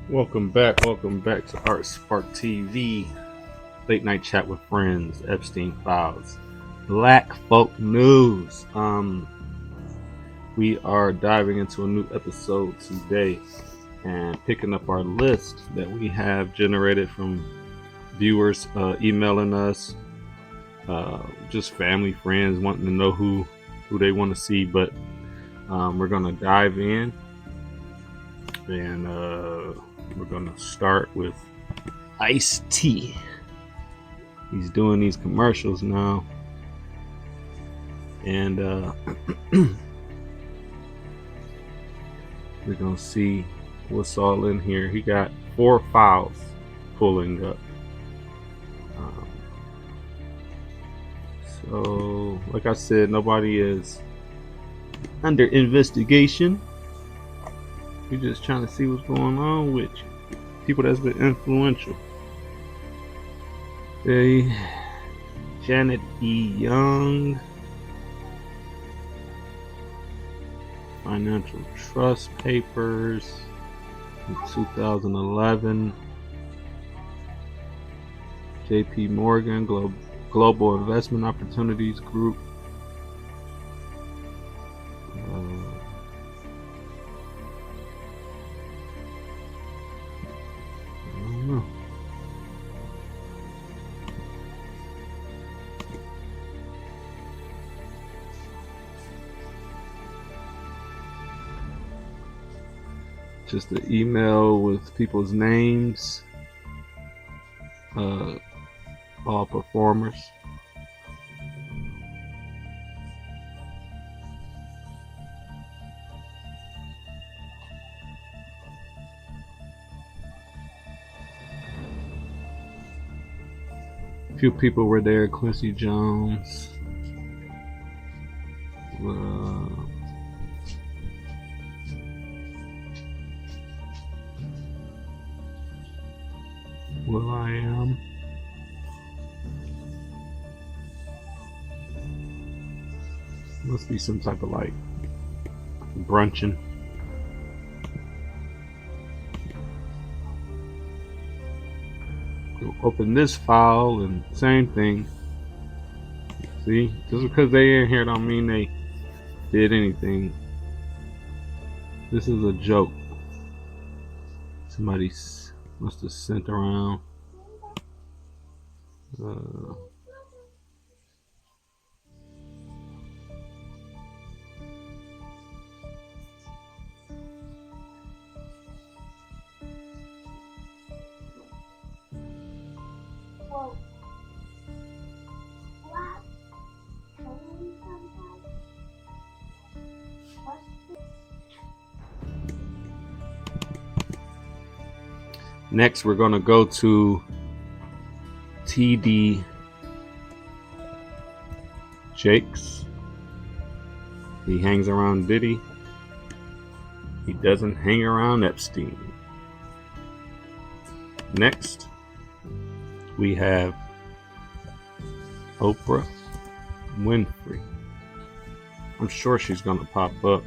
Welcome back to Art Spark TV, late night chat with friends, Epstein files, Black folk news. We are diving into a new episode today and picking up our list that we have generated from viewers emailing us, just family, friends wanting to know who they want to see. But we're gonna dive in and we're gonna start with Ice-T. He's doing these commercials now, and we're gonna see what's all in here. He got 4 files pulling up. So, like I said, nobody is under investigation. We're just trying to see what's going on with people that's been influential. Okay. Janet E. Young, Financial Trust Papers in 2011. JP Morgan, Global Investment Opportunities Group. I don't know. Just an email with people's names, all performers. A few people were there. Quincy Jones, will.i.am. Must be some type of like brunching. We'll open this file and same thing. See, just because they in here don't mean they did anything. This is a joke. Somebody must have sent around. Next, we're going to go to TD Jakes. He hangs around Diddy. He doesn't hang around Epstein. Next, we have Oprah Winfrey. I'm sure she's going to pop up.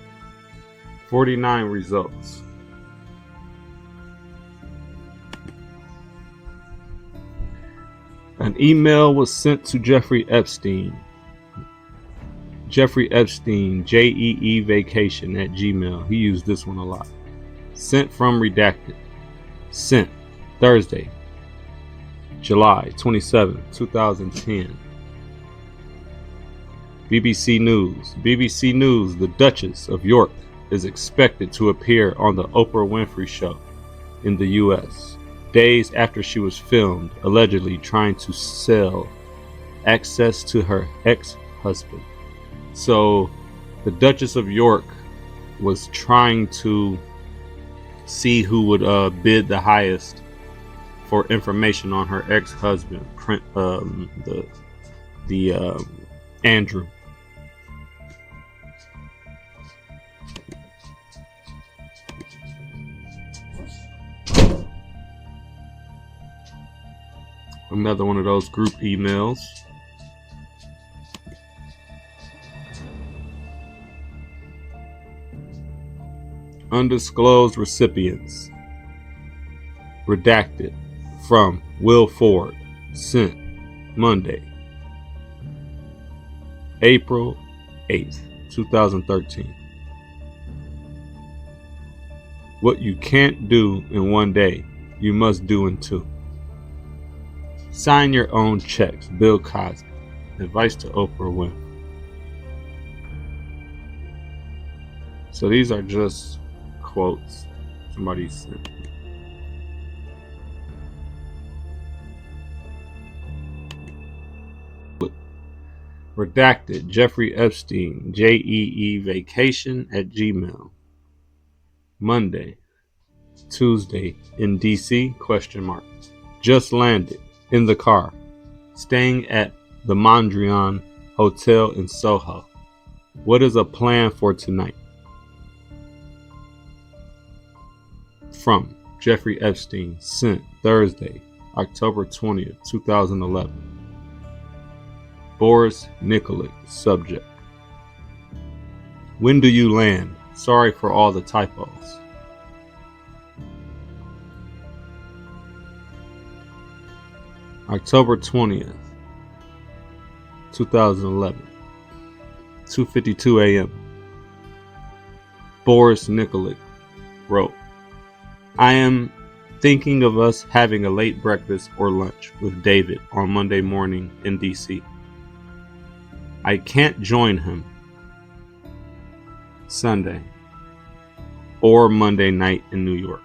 49 results. An email was sent to Jeffrey Epstein. Jeffrey Epstein, JEE vacation at Gmail. He used this one a lot. Sent from redacted. Sent Thursday, July 27, 2010. BBC News. BBC News, the Duchess of York is expected to appear on the Oprah Winfrey Show in the U.S. days after she was filmed, allegedly trying to sell access to her ex-husband. So the Duchess of York was trying to see who would bid the highest for information on her ex-husband, Andrew. Another one of those group emails. Undisclosed recipients. Redacted from Will Ford. Sent Monday, April 8th, 2013. What you can't do in one day, you must do in two. Sign your own checks. Bill Cosby. Advice to Oprah Winfrey. So these are just quotes somebody sent. Redacted. Jeffrey Epstein. JEE vacation at Gmail. Monday. Tuesday in DC? Question mark. Just landed in the car, staying at the Mondrian Hotel in Soho. What is a plan for tonight? From Jeffrey Epstein. Sent Thursday, October 20th, 2011. Boris Nikolic. Subject. When do you land? Sorry for all the typos. October 20th, 2011. 2:52 a.m. Boris Nikolic wrote, I am thinking of us having a late breakfast or lunch with David on Monday morning in DC. I can't join him Sunday or Monday night in New York.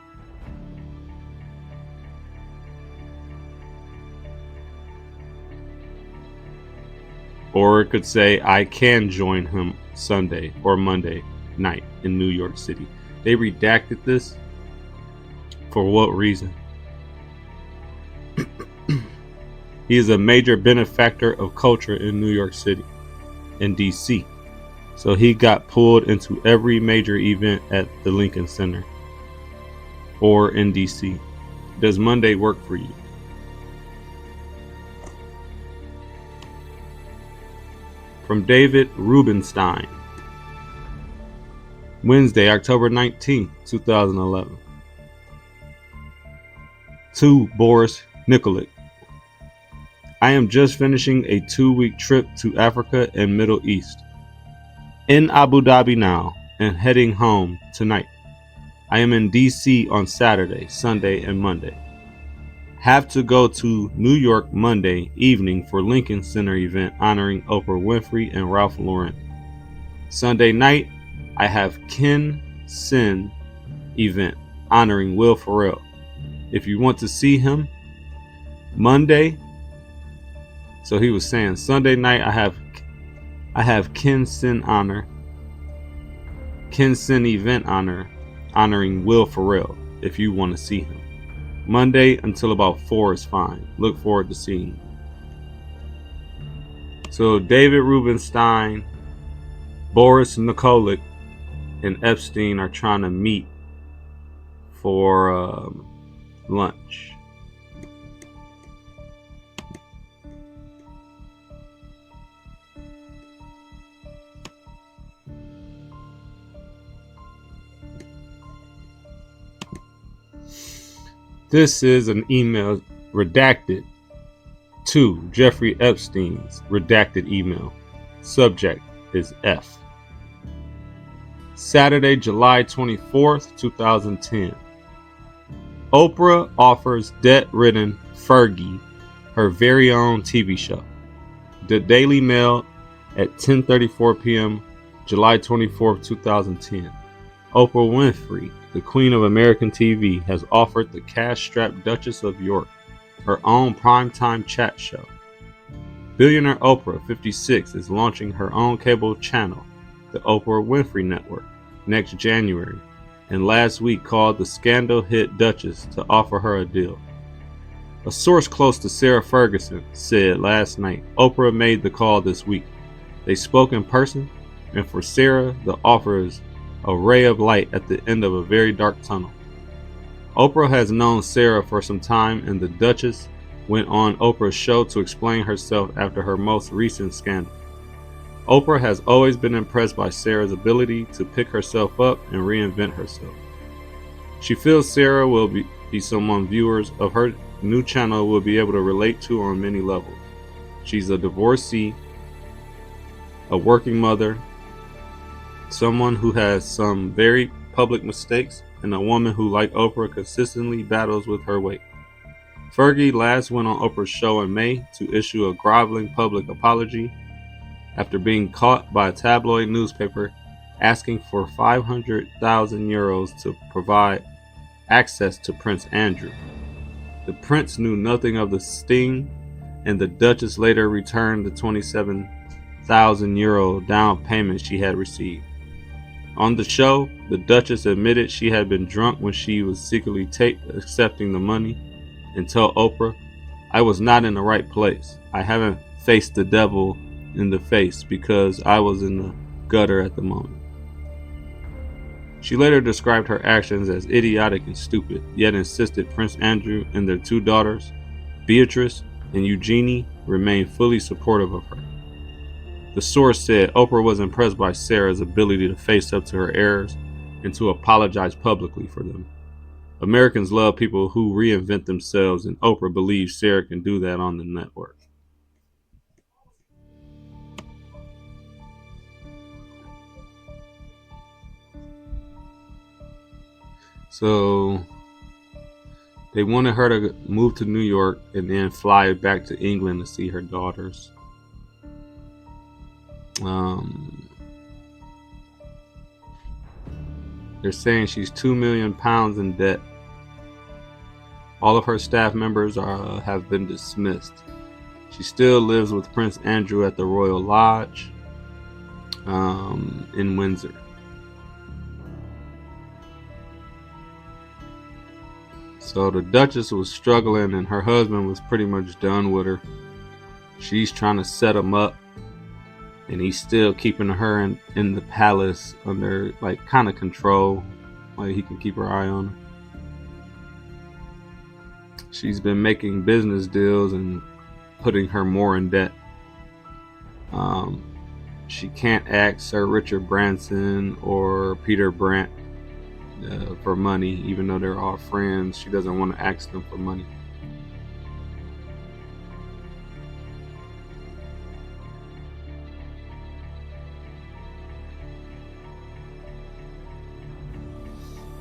Or it could say, I can join him Sunday or Monday night in New York City. They redacted this. For what reason? He is a major benefactor of culture in New York City and DC. So he got pulled into every major event at the Lincoln Center or in DC. Does Monday work for you? From David Rubenstein. Wednesday, October 19th, 2011. To Boris Nikolic. I am just finishing a 2-week trip to Africa and Middle East. In Abu Dhabi now and heading home tonight. I am in DC on Saturday, Sunday, and Monday. Have to go to New York Monday evening for Lincoln Center event honoring Oprah Winfrey and Ralph Lauren. Sunday night, I have Ken Sin event honoring Will Ferrell. If you want to see him, Monday. So he was saying Sunday night I have Ken Sin event honoring Will Ferrell if you want to see him. Monday until about 4 is fine. Look forward to seeing you. So David Rubenstein, Boris Nikolic, and Epstein are trying to meet for lunch. This is an email redacted to Jeffrey Epstein's redacted email. Subject is F. Saturday, July 24th, 2010. Oprah offers debt-ridden Fergie her very own TV show. The Daily Mail at 10:34 p.m., July 24th, 2010. Oprah Winfrey, the Queen of American TV, has offered the cash-strapped Duchess of York her own primetime chat show. Billionaire Oprah, 56, is launching her own cable channel, the Oprah Winfrey Network, next January, and last week called the scandal hit Duchess to offer her a deal. A source close to Sarah Ferguson said last night Oprah made the call this week. They spoke in person, and for Sarah, the offer is a ray of light at the end of a very dark tunnel. Oprah has known Sarah for some time, and the Duchess went on Oprah's show to explain herself after her most recent scandal. Oprah has always been impressed by Sarah's ability to pick herself up and reinvent herself. She feels Sarah will be someone viewers of her new channel will be able to relate to on many levels. She's a divorcee, a working mother, someone who has some very public mistakes, and a woman who, like Oprah, consistently battles with her weight. Fergie last went on Oprah's show in May to issue a groveling public apology after being caught by a tabloid newspaper asking for 500,000 euros to provide access to Prince Andrew. The prince knew nothing of the sting, and the Duchess later returned the 27,000 euro down payment she had received. On the show, the Duchess admitted she had been drunk when she was secretly taped accepting the money and told Oprah, "I was not in the right place. I haven't faced the devil in the face because I was in the gutter at the moment." She later described her actions as idiotic and stupid, yet insisted Prince Andrew and their two daughters, Beatrice and Eugenie, remain fully supportive of her. The source said Oprah was impressed by Sarah's ability to face up to her errors and to apologize publicly for them. Americans love people who reinvent themselves, and Oprah believes Sarah can do that on the network. So they wanted her to move to New York and then fly back to England to see her daughters. They're saying she's £2 million in debt. All of her staff members have been dismissed. She still lives with Prince Andrew at the Royal Lodge in Windsor. So the Duchess was struggling, and her husband was pretty much done with her. She's trying to set him up, and he's still keeping her in the palace under like kind of control, like he can keep her eye on her. She's been making business deals and putting her more in debt. She can't ask Sir Richard Branson or Peter Brandt for money, even though they're all friends. She doesn't want to ask them for money.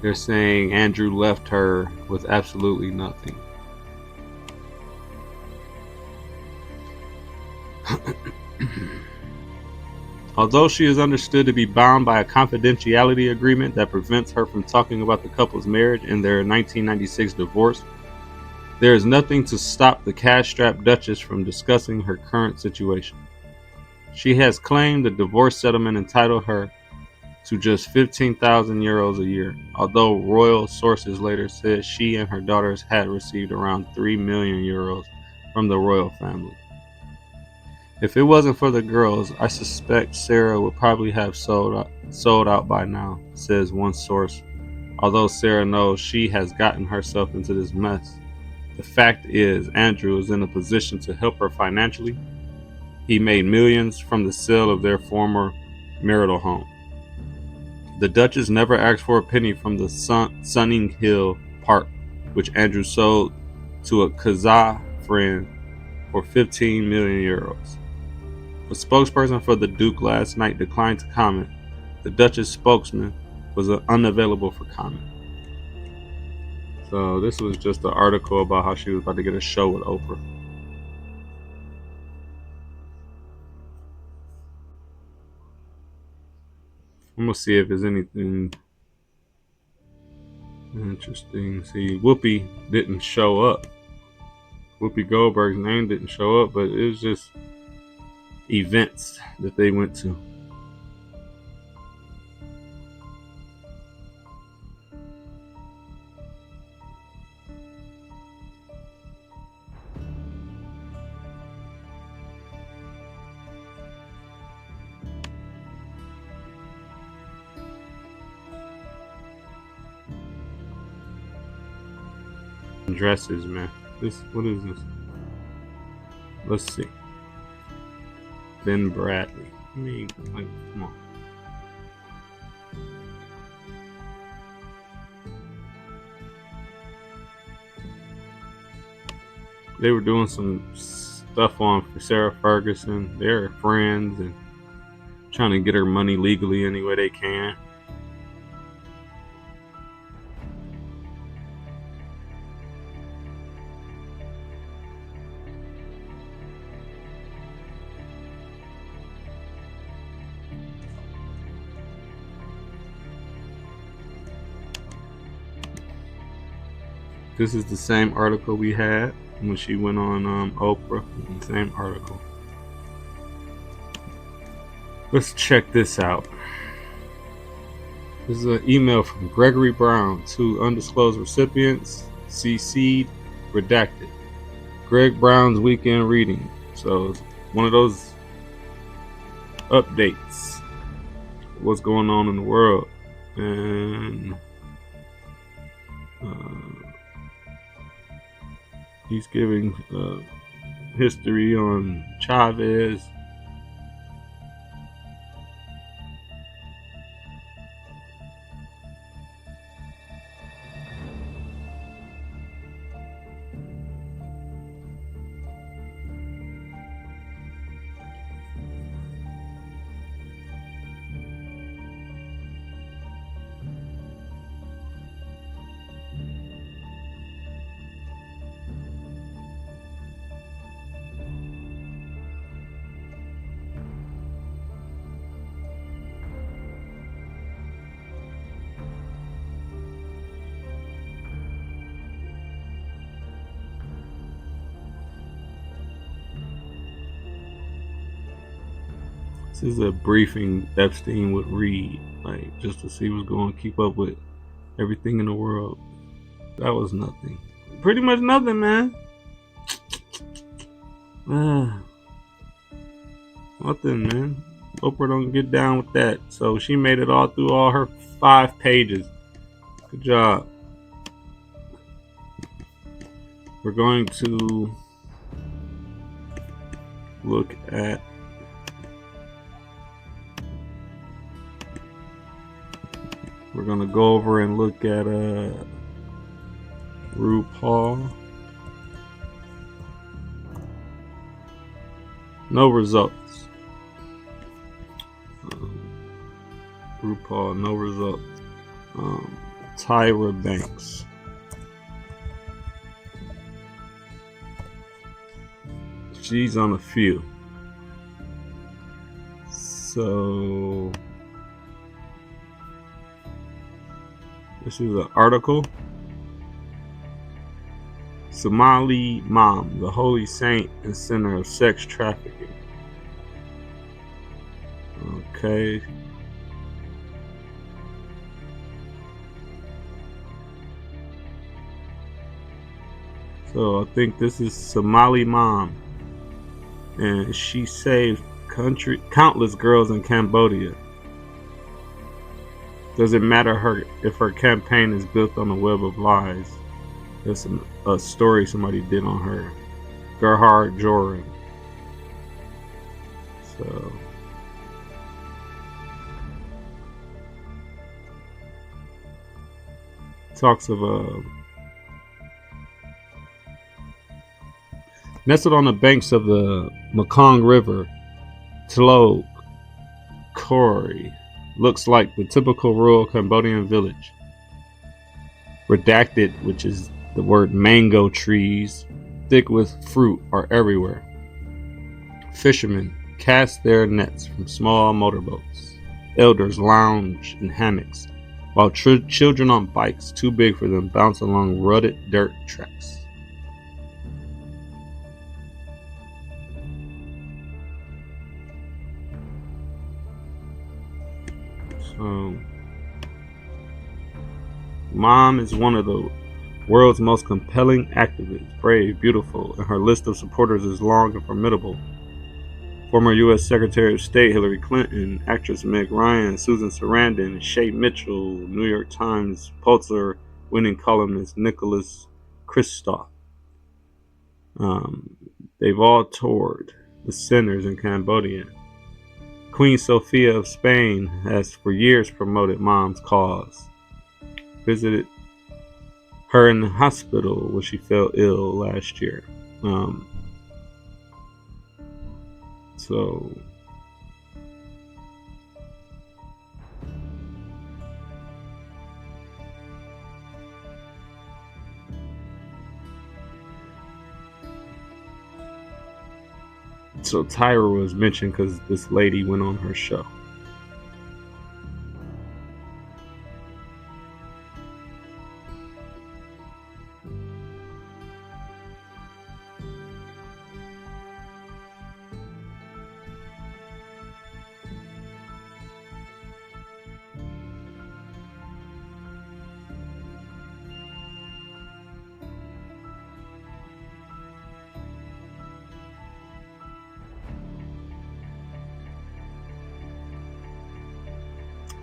They're saying Andrew left her with absolutely nothing. Although she is understood to be bound by a confidentiality agreement that prevents her from talking about the couple's marriage and their 1996 divorce, there is nothing to stop the cash-strapped Duchess from discussing her current situation. She has claimed the divorce settlement entitled her to just 15,000 euros a year, although royal sources later said she and her daughters had received around 3 million euros from the royal family. If it wasn't for the girls, I suspect Sarah would probably have sold out by now, says one source. Although Sarah knows she has gotten herself into this mess, the fact is Andrew is in a position to help her financially. He made millions from the sale of their former marital home. The Duchess never asked for a penny from the Sunning Hill Park, which Andrew sold to a Kazakh friend for 15 million euros. A spokesperson for the Duke last night declined to comment. The Duchess spokesman was unavailable for comment. So this was just an article about how she was about to get a show with Oprah. I'm gonna see if there's anything interesting. See, Whoopi didn't show up. Whoopi Goldberg's name didn't show up, but it was just events that they went to. Dresses, man. What is this? Let's see. Ben Bradley. I mean, like, come on. They were doing some stuff on for Sarah Ferguson. They're friends and trying to get her money legally any way they can. This is the same article we had when she went on Oprah. The same article. Let's check this out. This is an email from Gregory Brown to undisclosed recipients. CC'd, redacted. Greg Brown's weekend reading. So it's one of those updates. What's going on in the world. And he's giving history on Chavez. This is a briefing Epstein would read, like just to see what's going, keep up with everything in the world. That was nothing. Pretty much nothing, man. Nothing, man. Oprah don't get down with that. So she made it all through all her 5 pages. Good job. We're going to look at we're gonna go over and look at RuPaul. No results. RuPaul, no results. Tyra Banks. She's on a few. So this is an article. Somali Mom, the holy saint and center of sex trafficking. Okay. So I think this is Somali Mom. And she saved countless girls in Cambodia. Doesn't matter if her campaign is built on a web of lies. That's a story somebody did on her. Gerhard Joran. So talks of nestled on the banks of the Mekong River, Tlog Kori looks like the typical rural Cambodian village. Redacted, which is the word mango trees, thick with fruit, are everywhere. Fishermen cast their nets from small motorboats. Elders lounge in hammocks, while children on bikes too big for them bounce along rutted dirt tracks. So, Mom is one of the world's most compelling activists, brave, beautiful, and her list of supporters is long and formidable. Former U.S. Secretary of State Hillary Clinton, actress Meg Ryan, Susan Sarandon, Shay Mitchell, New York Times Pulitzer-winning columnist Nicholas Kristof. They've all toured the centers in Cambodia. Queen Sofia of Spain has for years promoted Mom's cause. Visited her in the hospital when she fell ill last year. Um, so Tyra was mentioned because this lady went on her show.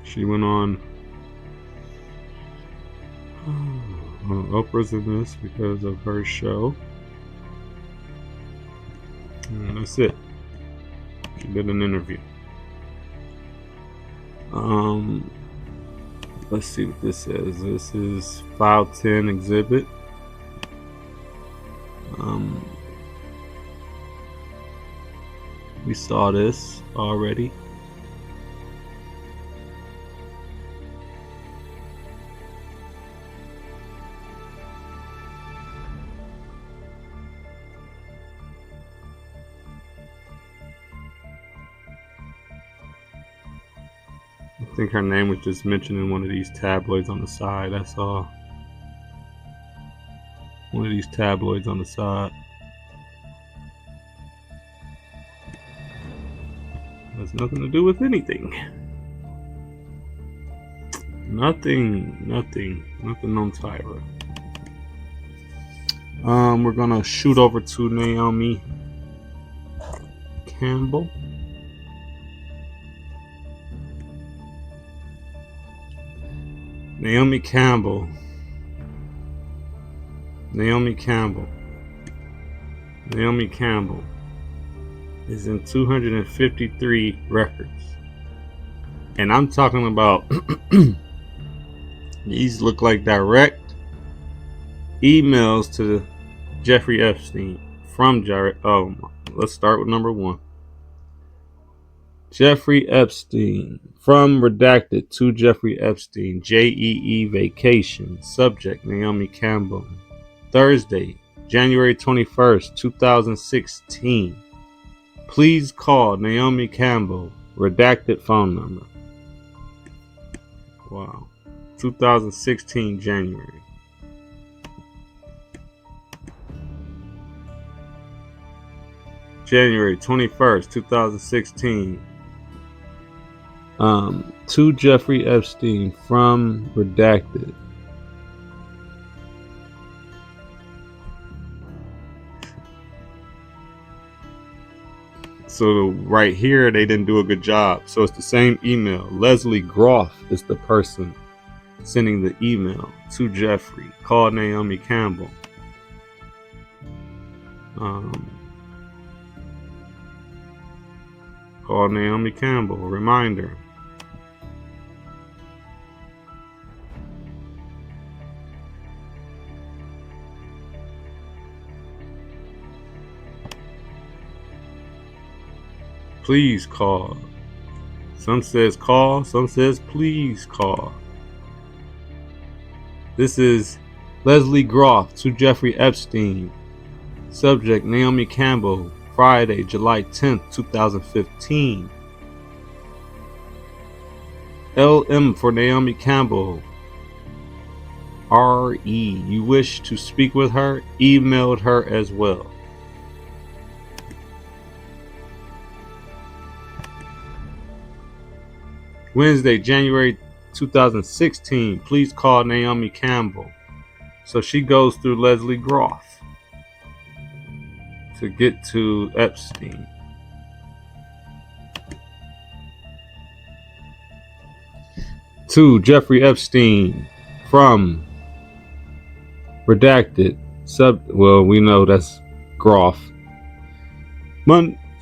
She went on Oprah's in this because of her show. And that's it. She did an interview. Let's see what this says. This is File 10 exhibit. We saw this already. I think her name was just mentioned in one of these tabloids on the side. I saw one of these tabloids on the side. Has nothing to do with anything. Nothing on Tyra. We're gonna shoot over to Naomi Campbell. Naomi Campbell is in 253 records. And I'm talking about these look like direct emails to Jeffrey Epstein from Jared. Let's start with number 1. Jeffrey Epstein from redacted to Jeffrey Epstein, JEE vacation. Subject Naomi Campbell. Thursday, January 21st, 2016. Please call Naomi Campbell. Redacted phone number. Wow. 2016 January. January 21st, 2016. To Jeffrey Epstein from redacted. So right here, they didn't do a good job. So it's the same email. Leslie Groff is the person sending the email to Jeffrey. Call Naomi Campbell. Call Naomi Campbell. Reminder. Please call. Some says call, some says please call. This is Leslie Groff to Jeffrey Epstein. Subject Naomi Campbell. Friday, July 10th, 2015. LM for Naomi Campbell. RE. You wish to speak with her? Emailed her as well. Wednesday, January 2016. Please call Naomi Campbell. So she goes through Leslie Groff to get to Epstein. To Jeffrey Epstein from redacted. Well, we know that's Groff.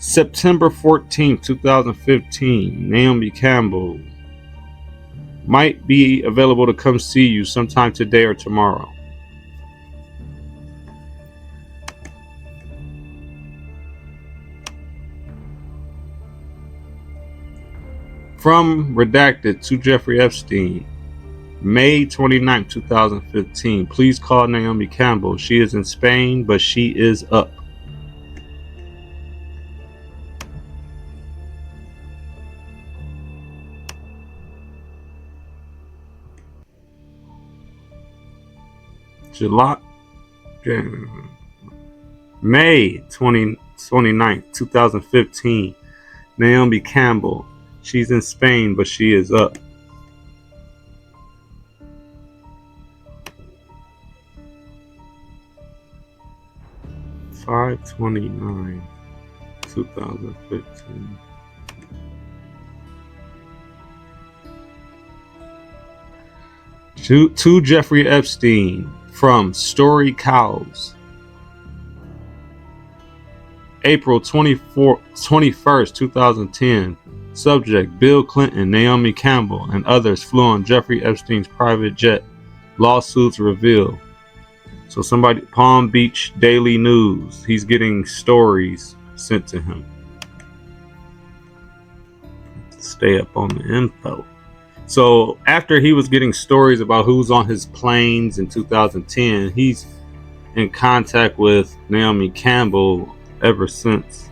September 14th, 2015. Naomi Campbell might be available to come see you sometime today or tomorrow. From redacted to Jeffrey Epstein, May 29, 2015. Please call Naomi Campbell. She is in Spain, but she is up. May 29, 2015. Naomi Campbell. She's in Spain, but she is up. (5/29, 2015). To Jeffrey Epstein from Story Cows. April 21st, 2010. Subject: Bill Clinton, Naomi Campbell, and others flew on Jeffrey Epstein's private jet. Lawsuits reveal. So somebody, Palm Beach Daily News, he's getting stories sent to him. Stay up on the info. So after he was getting stories about who's on his planes in 2010, he's in contact with Naomi Campbell ever since.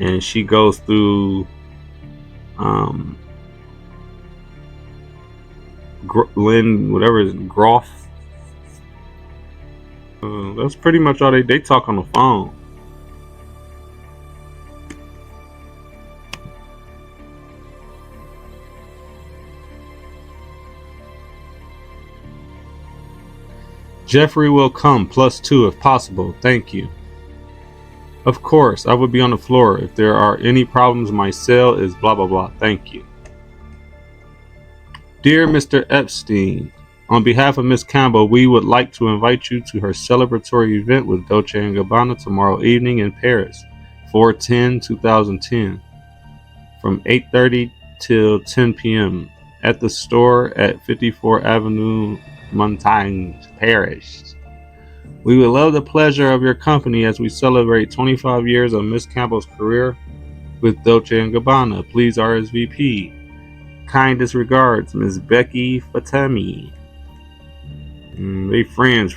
And she goes through Lynn, whatever is Groff. That's pretty much all they talk on the phone. Jeffrey will come +2 if possible. Thank you. Of course, I would be on the floor. If there are any problems, my cell is blah blah blah. Thank you. Dear Mr. Epstein, on behalf of Ms. Campbell, we would like to invite you to her celebratory event with Dolce & Gabbana tomorrow evening in Paris, 4/10/2010, from 8:30 till 10 p.m. at the store at 54 Avenue Montaigne, Paris. We would love the pleasure of your company as we celebrate 25 years of Ms. Campbell's career with Dolce & Gabbana. Please RSVP. Kindest regards, Ms. Becky Fatemi. They friends.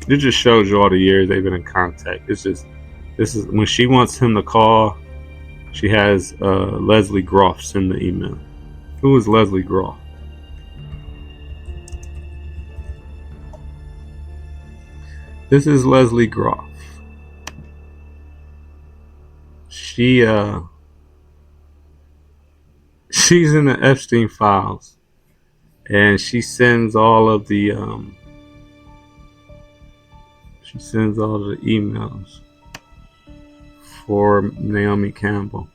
It just shows you all the years they've been in contact. This is when she wants him to call, she has Leslie Groff send the email. Who is Leslie Groff? This is Leslie Groff. She's in the Epstein files, and she sends all of the emails for Naomi Campbell.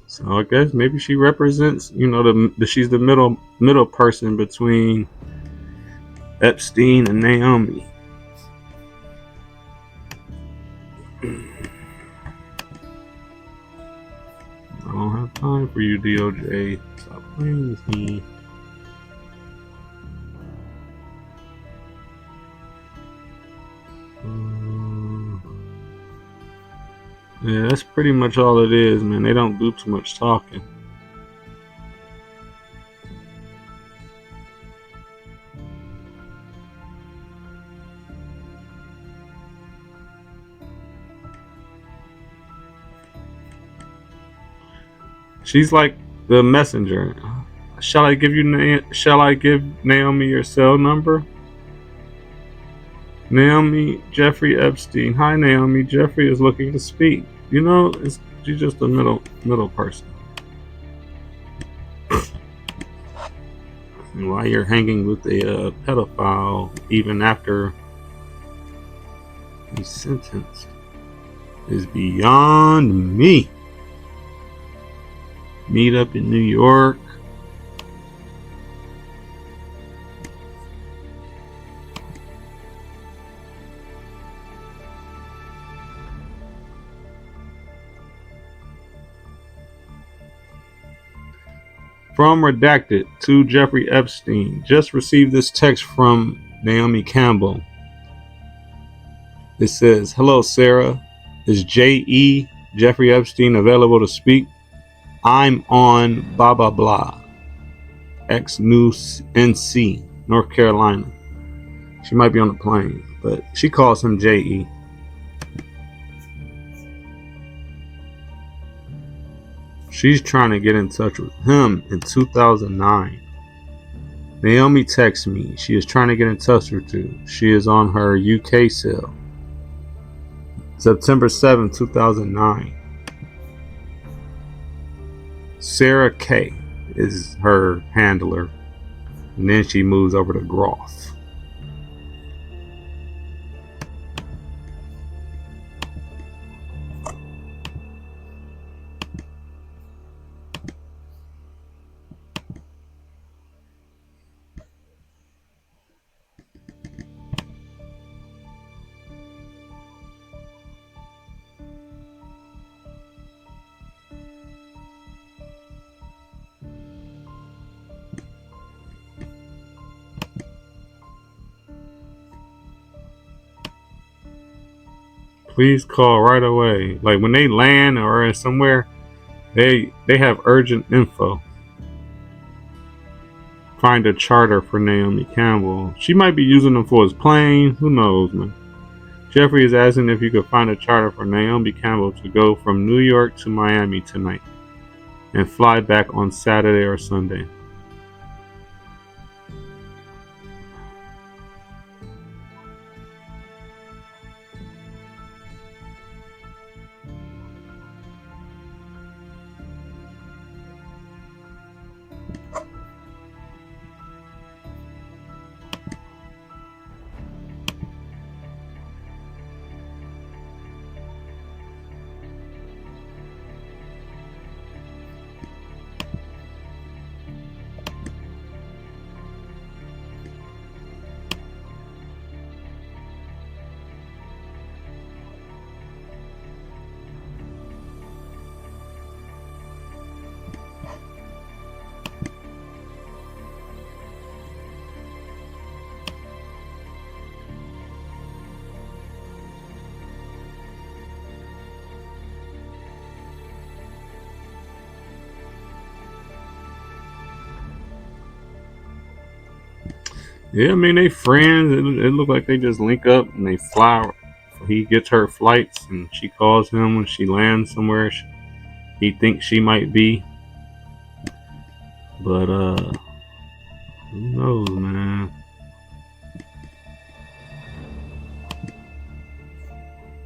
So I guess maybe she represents, she's the middle person between Epstein and Naomi. I don't have time for you, DOJ. Stop playing with me. Yeah, that's pretty much all it is, man. They don't do too much talking. She's like the messenger. Shall I give Naomi your cell number? Naomi, Jeffrey Epstein. Hi, Naomi. Jeffrey is looking to speak. She's just a middle person. And why you're hanging with a pedophile even after he's sentenced is beyond me. Meet up in New York. From Redacted to Jeffrey Epstein. Just received this text from Naomi Campbell. It says, "Hello, Sarah. Is J.E. Jeffrey Epstein available to speak? I'm on blah, blah, blah. X News NC, North Carolina." She might be on the plane, but she calls him J.E. She's trying to get in touch with him in 2009. Naomi texts me. She is trying to get in touch with you. She is on her UK cell. September 7, 2009. Sarah K is her handler. And then she moves over to Groff. Please call right away. Like when they land or are somewhere, they have urgent info. Find a charter for Naomi Campbell. She might be using them for his plane. Who knows, man? Jeffrey is asking if you could find a charter for Naomi Campbell to go from New York to Miami tonight and fly back on Saturday or Sunday. Yeah, I mean, they friends. It looked like they just link up and they fly. He gets her flights and she calls him when she lands somewhere he thinks she might be. But, who knows, man?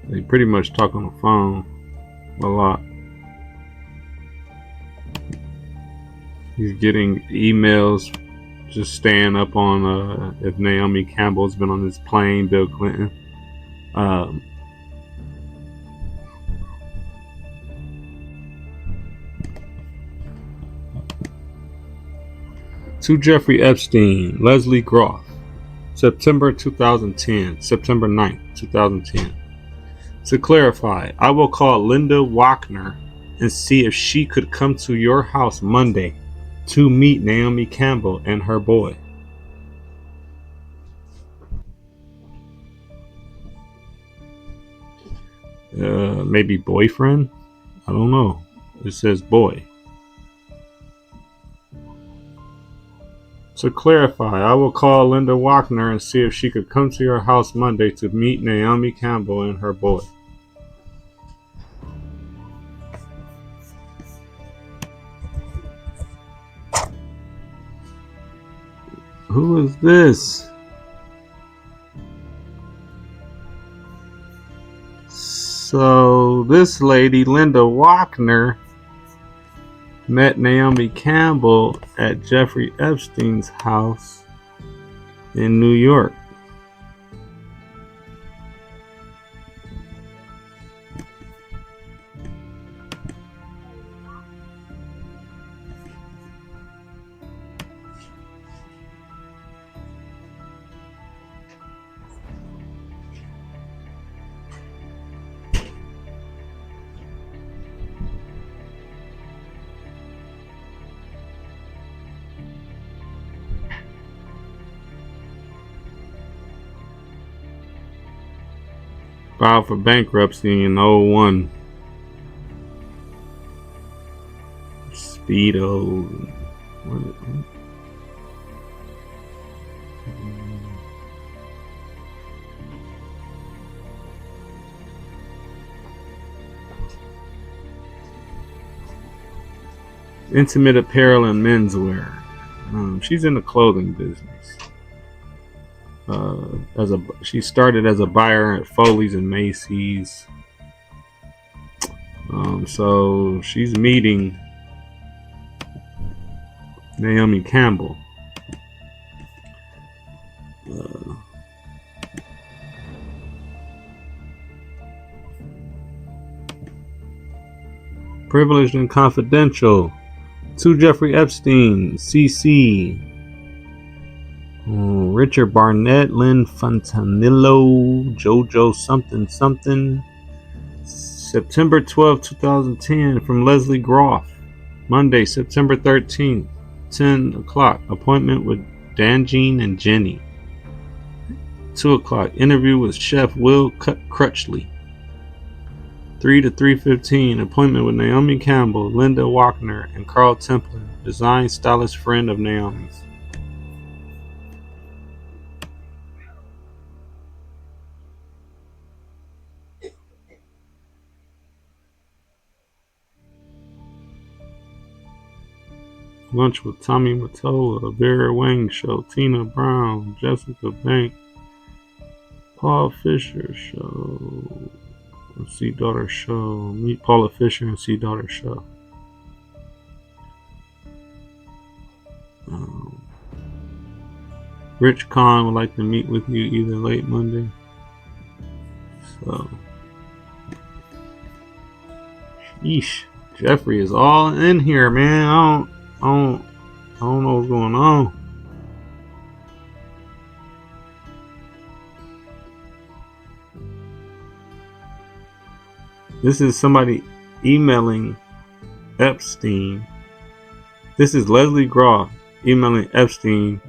They pretty much talk on the phone a lot. He's getting emails just staying up on if Naomi Campbell's been on this plane, Bill Clinton. To Jeffrey Epstein, Leslie Groff, September 2010, September 9th, 2010. To clarify, I will call Linda Wachner and see if she could come to your house Monday to meet Naomi Campbell and her boy. Maybe boyfriend? I don't know. It says boy. To clarify, I will call Linda Wachner and see if she could come to your house Monday to meet Naomi Campbell and her boy. Who is this? So this lady, Linda Wachner, met Naomi Campbell at Jeffrey Epstein's house in New York. filed for bankruptcy in '01. Speedo. Intimate apparel and menswear. She's in the clothing business. She started as a buyer at Foley's and Macy's. So she's meeting Naomi Campbell. Privileged and confidential. To Jeffrey Epstein, CC, Richard Barnett, Lynn Fontanillo, JoJo something something. September 12, 2010, from Leslie Groff. Monday, September 13th, 10 o'clock. Appointment with Danjean and Jenny. 2 o'clock. Interview with Chef Will Crutchley. 3 to 3:15. Appointment with Naomi Campbell, Linda Wagner, and Carl Templer, design stylist friend of Naomi's. Lunch with Tommy Mottola, Vera Wang Show, Tina Brown, Jessica Bank, Paul Fisher Show, See Daughter Show, meet Paula Fisher and See Daughter Show. Rich Khan would like to meet with you either late Monday. So, sheesh, Jeffrey is all in here, man. I don't know what's going on. This is somebody emailing Epstein. This is Leslie Groff emailing Epstein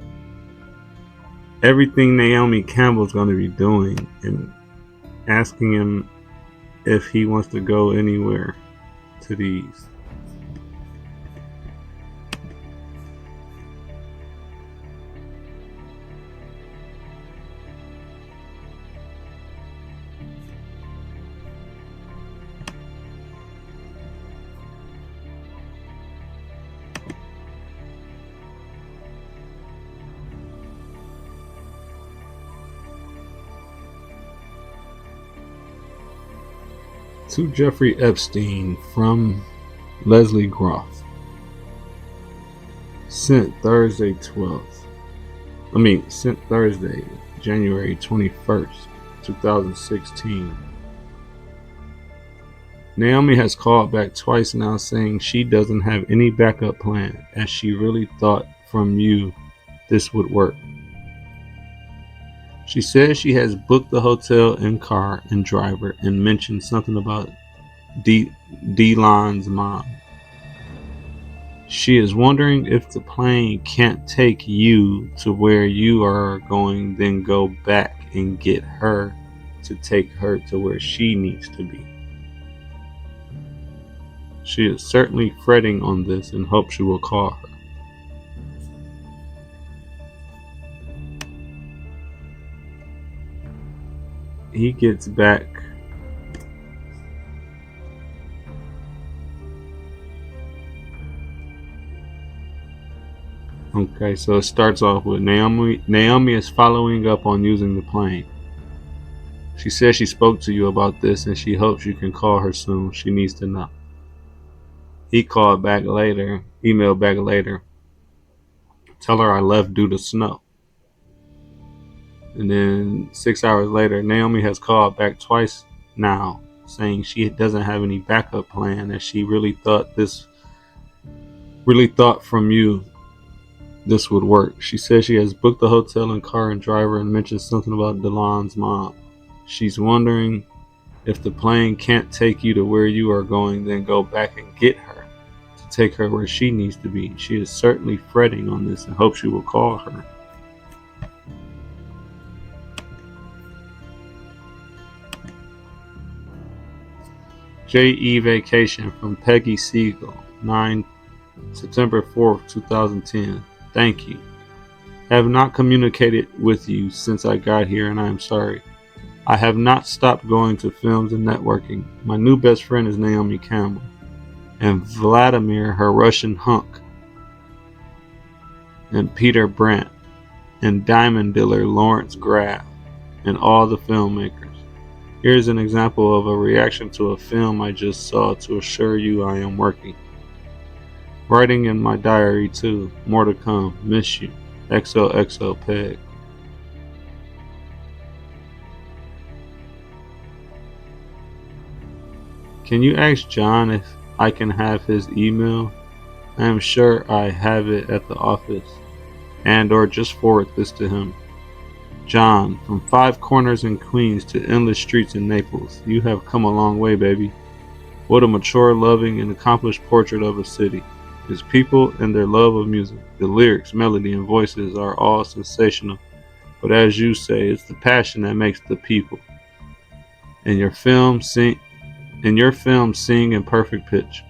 everything Naomi Campbell's going to be doing and asking him if he wants to go anywhere to these. To Jeffrey Epstein from Leslie Groff. Sent Thursday, January 21st, 2016. Naomi has called back twice now saying she doesn't have any backup plan, as she really thought from you this would work. She says she has booked the hotel and car and driver and mentioned something about Delon's mom. She is wondering if the plane can't take you to where you are going, then go back and get her to take her to where she needs to be. She is certainly fretting on this and hopes you will call her. He gets back. Okay, so it starts off with Naomi. Naomi is following up on using the plane. She says she spoke to you about this and she hopes you can call her soon. She needs to know. He called back later, emailed back later. Tell her I left due to snow. And then 6 hours later, Naomi has called back twice now, saying she doesn't have any backup plan, as she really thought from you this would work. She says she has booked the hotel and car and driver and mentioned something about Delon's mom. She's wondering if the plane can't take you to where you are going, then go back and get her to take her where she needs to be. She is certainly fretting on this and hopes you will call her. J.E. Vacation from Peggy Siegel, 9 September 4th, 2010. Thank you. I have not communicated with you since I got here, and I am sorry. I have not stopped going to films and networking. My new best friend is Naomi Campbell, and Vladimir, her Russian hunk, and Peter Brandt, and diamond dealer Lawrence Graff, and all the filmmakers. Here's an example of a reaction to a film I just saw to assure you I am working. Writing in my diary too. More to come. Miss you. XOXO Peg. Can you ask John if I can have his email? I am sure I have it at the office. And or just forward this to him. John, from 5 corners in Queens to endless streets in Naples, you have come a long way, baby. What a mature, loving, and accomplished portrait of a city. Its people and their love of music. The lyrics, melody, and voices are all sensational. But as you say, it's the passion that makes the people. In your film, sing in perfect pitch.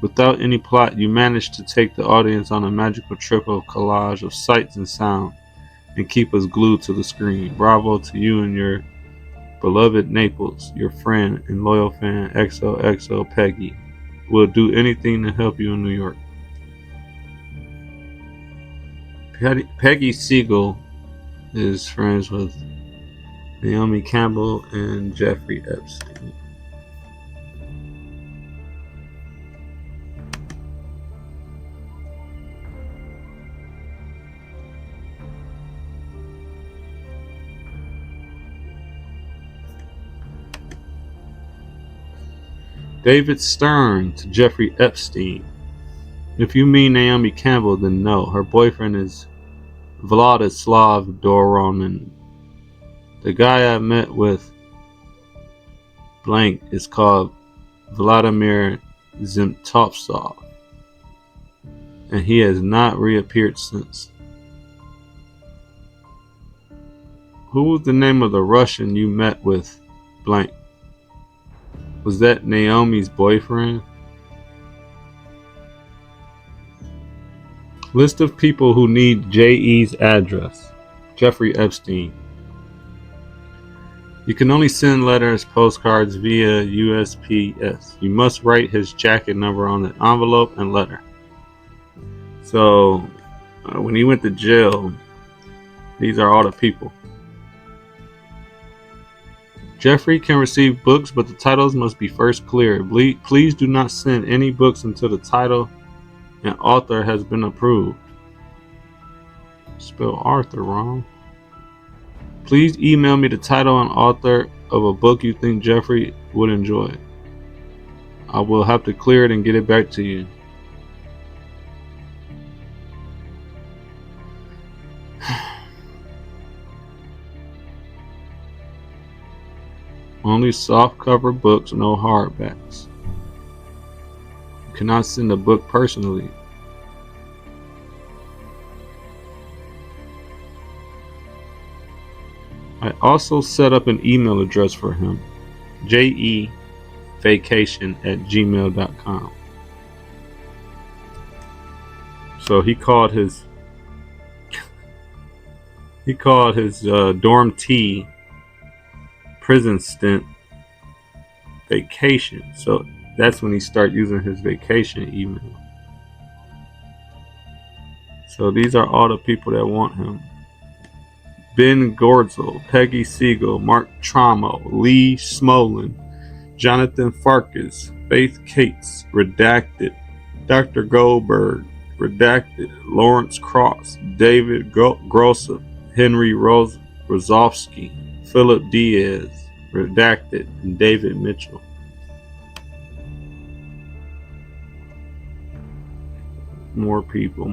Without any plot, you manage to take the audience on a magical trip of collage of sights and sound and keep us glued to the screen. Bravo to you and your beloved Naples, your friend and loyal fan XOXO Peggy. Will do anything to help you in New York. Peggy Siegel is friends with Naomi Campbell and Jeffrey Epstein. David Stern to Jeffrey Epstein. If you mean Naomi Campbell, then no. Her boyfriend is Vladislav Doronin. The guy I met with blank is called Vladimir Zemtovtsov, and he has not reappeared since. Who was the name of the Russian you met with blank? Was that Naomi's boyfriend? List of people who need J.E.'s address. Jeffrey Epstein. You can only send letters, postcards via USPS. You must write his jacket number on the envelope and letter. So, when he went to jail, these are all the people. Jeffrey can receive books, but the titles must be first cleared. Please do not send any books until the title and author has been approved. Spell Arthur wrong. Please email me the title and author of a book you think Jeffrey would enjoy. I will have to clear it and get it back to you. Only softcover books, no hardbacks. You cannot send a book personally. I also set up an email address for him, jevacation@gmail.com. So he called his dorm T prison stint vacation. So that's when he started using his vacation email. So these are all the people that want him. Ben Gordzel, Peggy Siegel, Mark Tramo, Lee Smolin, Jonathan Farkas, Faith Cates, Redacted, Dr. Goldberg, Redacted, Lawrence Cross, David Grosser, Henry Rozovsky, Philip Diaz, Redacted, and David Mitchell. More people.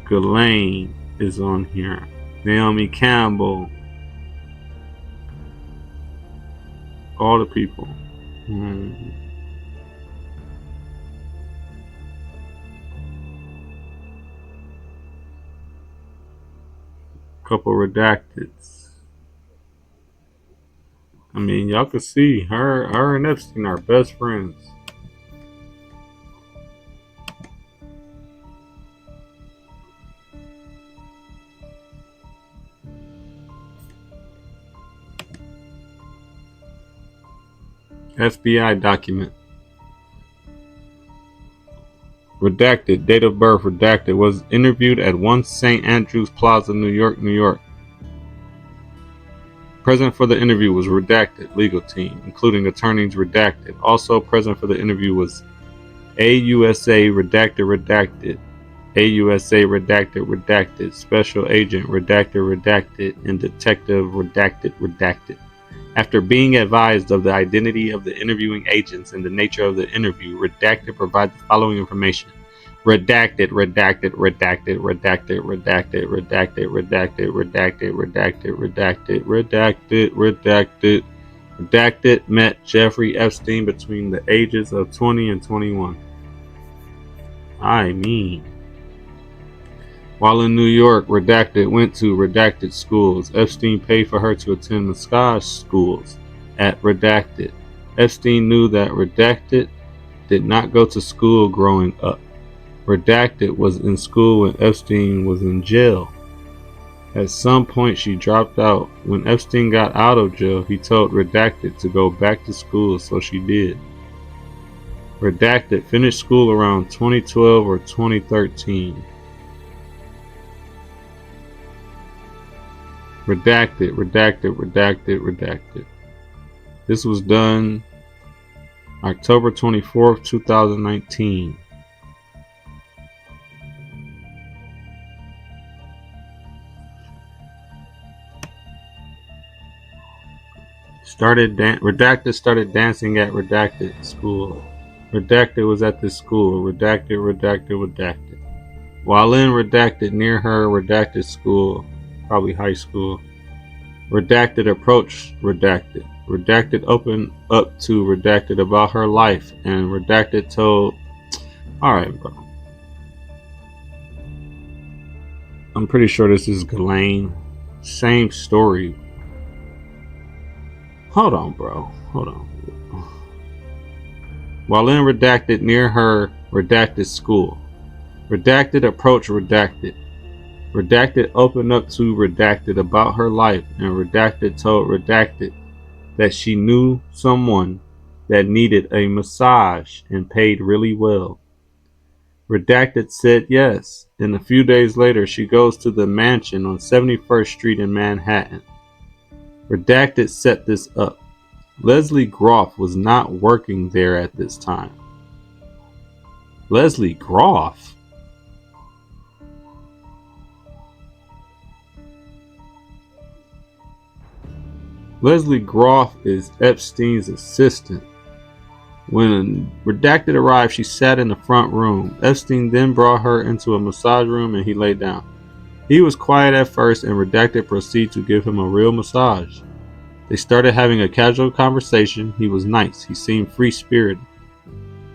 Ghislaine is on here. Naomi Campbell. All the people. Couple redacteds. I mean, y'all can see her and Epstein are best friends. FBI document. Redacted. Date of birth redacted. Was interviewed at 1 St. Andrews Plaza, New York, New York. Present for the interview was redacted. Legal team, including attorneys, redacted. Also present for the interview was AUSA redacted, AUSA redacted, special agent redacted, and detective redacted. After being advised of the identity of the interviewing agents and the nature of the interview, redacted provide the following information. Redacted. Redacted met Jeffrey Epstein between the ages of 20 and 21. I mean, while in New York, Redacted went to Redacted schools. Epstein paid for her to attend massage schools at Redacted. Epstein knew that Redacted did not go to school growing up. Redacted was in school when Epstein was in jail. At some point, she dropped out. When Epstein got out of jail, he told Redacted to go back to school, so she did. Redacted finished school around 2012 or 2013. Redacted. This was done October 24th, 2019. Redacted started dancing at Redacted school. Redacted was at this school. Redacted. While in Redacted, near her Redacted school, probably high school, Redacted approached Redacted. Redacted opened up to Redacted about her life, and Redacted told, alright, bro. I'm pretty sure this is Ghislaine. Same story. Hold on, bro. Hold on. While in Redacted, near her Redacted school, Redacted approached Redacted. Redacted opened up to Redacted about her life, and Redacted told Redacted that she knew someone that needed a massage and paid really well. Redacted said yes, and a few days later she goes to the mansion on 71st Street in Manhattan. Redacted set this up. Leslie Groff was not working there at this time. Leslie Groff? Leslie Groff is Epstein's assistant. When Redacted arrived, she sat in the front room. Epstein then brought her into a massage room and he lay down. He was quiet at first, and Redacted proceeded to give him a real massage. They started having a casual conversation. He was nice. He seemed free-spirited.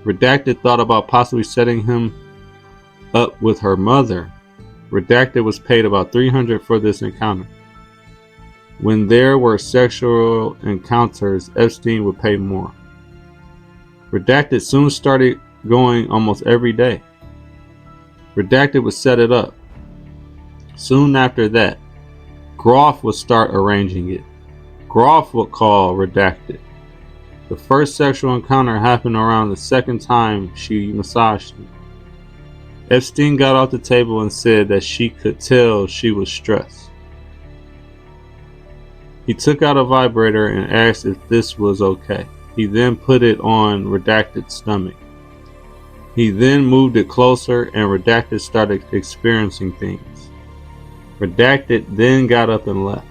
Redacted thought about possibly setting him up with her mother. Redacted was paid about $300 for this encounter. When there were sexual encounters, Epstein would pay more. Redacted soon started going almost every day. Redacted would set it up. Soon after that, Groff would start arranging it. Groff would call Redacted. The first sexual encounter happened around the second time she massaged him. Epstein got off the table and said that she could tell she was stressed. He took out a vibrator and asked if this was okay. He then put it on Redacted's stomach. He then moved it closer and Redacted started experiencing things. Redacted then got up and left.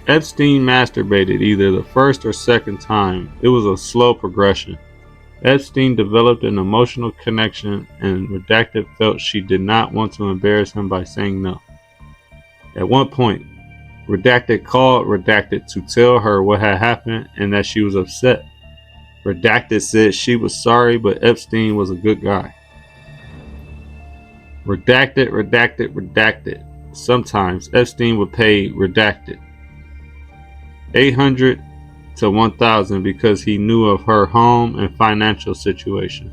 Epstein masturbated either the first or second time. It was a slow progression. Epstein developed an emotional connection, and Redacted felt she did not want to embarrass him by saying no. At one point, Redacted called Redacted to tell her what had happened and that she was upset. Redacted said she was sorry, but Epstein was a good guy. Redacted. sometimes Epstein would pay Redacted $800 to $1,000 because he knew of her home and financial situation.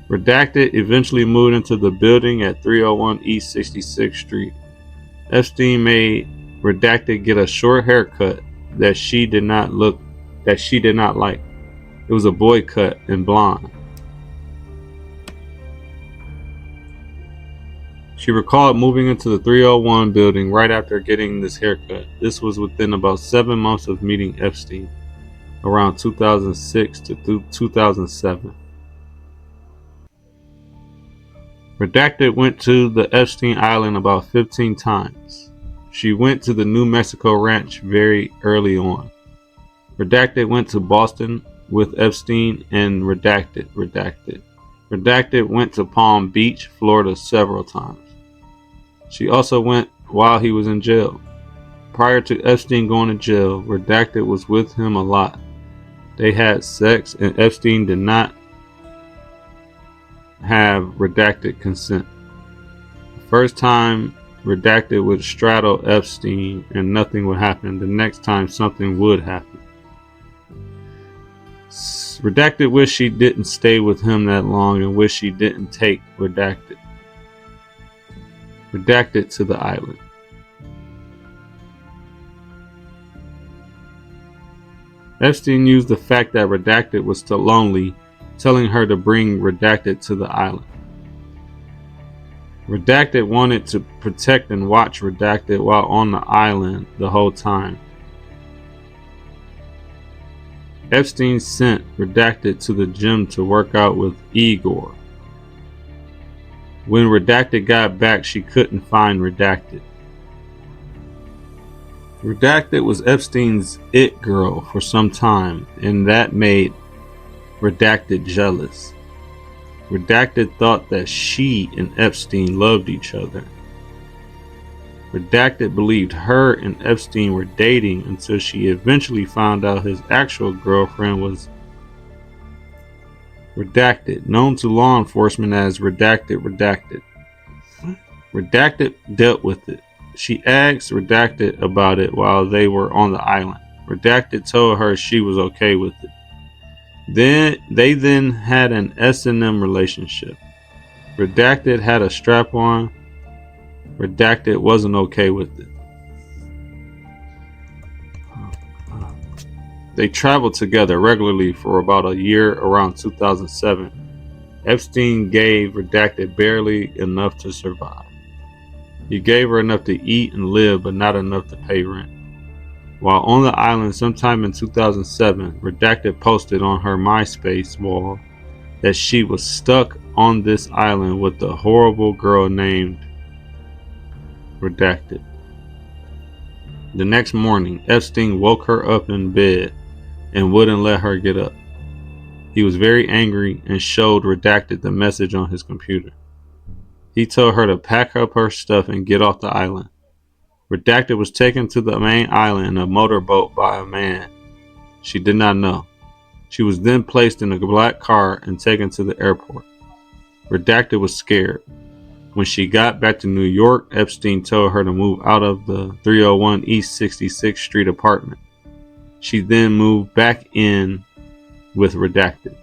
Redacted eventually moved into the building at 301 East 66th Street. Epstein made Redacted get a short haircut that she did not like. It was a boy cut and blonde. She recalled moving into the 301 building right after getting this haircut. This was within about 7 months of meeting Epstein, around 2006 to 2007. Redacted went to the Epstein Island about 15 times. She went to the New Mexico ranch very early on. Redacted went to Boston with Epstein and Redacted. Redacted went to Palm Beach, Florida several times. She also went while he was in jail. Prior to Epstein going to jail, Redacted was with him a lot. They had sex and Epstein did not have Redacted consent. The first time Redacted would straddle Epstein and nothing would happen. The next time something would happen. Redacted wished she didn't stay with him that long and wished she didn't take Redacted to the island. Epstein used the fact that Redacted was still lonely, telling her to bring Redacted to the island. Redacted wanted to protect and watch Redacted while on the island the whole time. Epstein sent Redacted to the gym to work out with Igor. When Redacted got back, she couldn't find Redacted. Redacted was Epstein's it girl for some time, and that made Redacted jealous. Redacted thought that she and Epstein loved each other. Redacted believed her and Epstein were dating until she eventually found out his actual girlfriend was Redacted, known to law enforcement as Redacted. Redacted dealt with it. She asked Redacted about it while they were on the island. Redacted told her she was okay with it. They had an S&M relationship. Redacted had a strap on. Redacted wasn't okay with it. They traveled together regularly for about a year around 2007. Epstein gave Redacted barely enough to survive. He gave her enough to eat and live, but not enough to pay rent. While on the island sometime in 2007, Redacted posted on her MySpace wall that she was stuck on this island with a horrible girl named Redacted. The next morning, Epstein woke her up in bed and wouldn't let her get up. He was very angry and showed Redacted the message on his computer. He told her to pack up her stuff and get off the island. Redacted was taken to the main island in a motorboat by a man she did not know. She was then placed in a black car and taken to the airport. Redacted was scared. When she got back to New York, Epstein told her to move out of the 301 East 66th Street apartment. She then moved back in with Redacted.